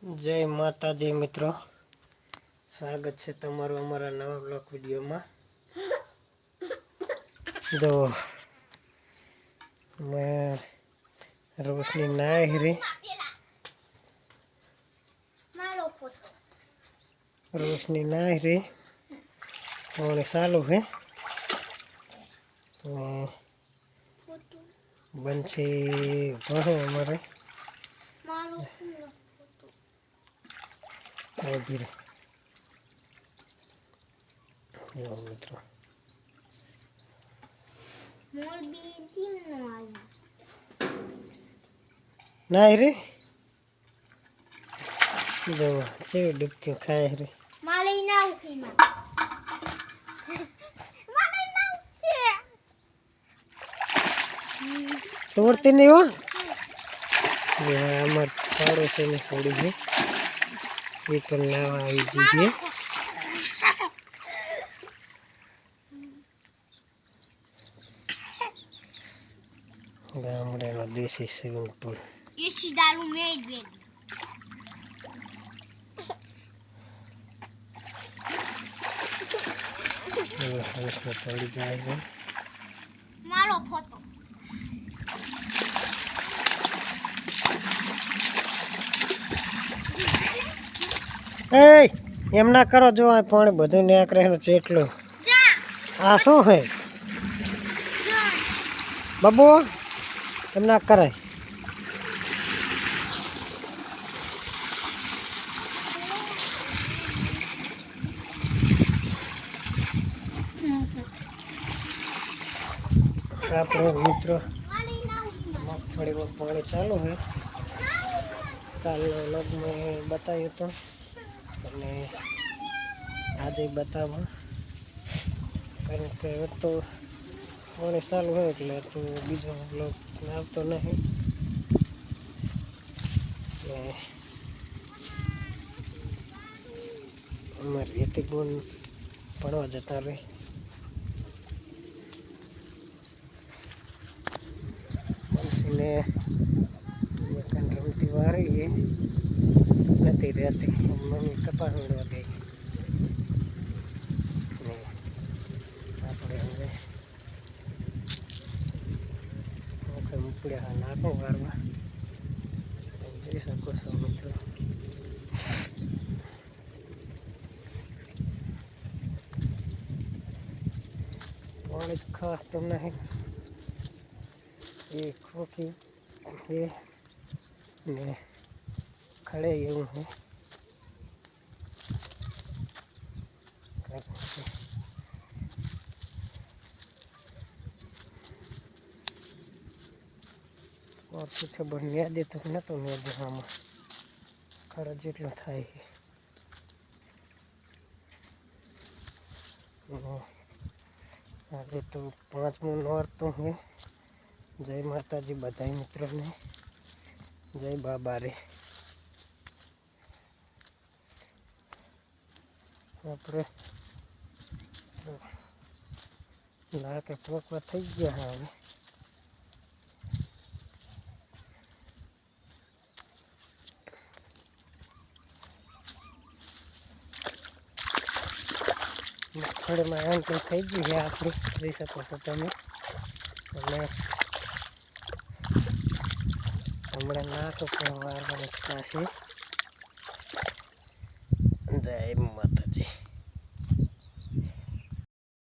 जय माताजी मित्रों, स्वागत है तमारू अमरा नवा ब्लॉग विडियो में। जो मैं रोशनी नाई रही, रोशनी नाई रही और चालू है बंसी भरे हमारे मित्रों नहीं रे जो चे डुबकी खाए रे तोड़ती नहीं हो हमारे पड़ोसी ने छोड़ी है ये पर नावा आई जी गामड़े देसी स्विमिंग पूल तोड़ी जाए मारो फोटो एम ना करो जो आ पानी बधु नाकरे चेटलो आ शू है बाबू एम ना करे अपने मित्रों मगफड़ी में पानी चालू है कल लोग में बतायो तो आज ही बतावा कारण के तो पानी चालू है એટલે તો બીજો બ્લોગ આવતો નહીં અમારે એથી બોન પડવા જતા રહે ने रमती वारी है गति रहती मम्मी कपास उड़वा गई આપણે હવે ઓકે ઉપડે હા નાખો વારવા જોઈ શકો છો મિત્રો પાણી ખાસ તો નહીં ये खोखी ये ने खड़े यूं है और कुछ बढ़िया दे तो न तो मैं जहाँ खरा जेटलो थाय है आज तो 5 नोरतों है। जय माता जी बधाई मित्रों ने जय बाबा रे अपने ला के पोकवा थई गया है हमें थोड़े में एंट्री थई गई है आपने જોઈ શકો છો તમે અને હમણાં નાખો વારવાની થશે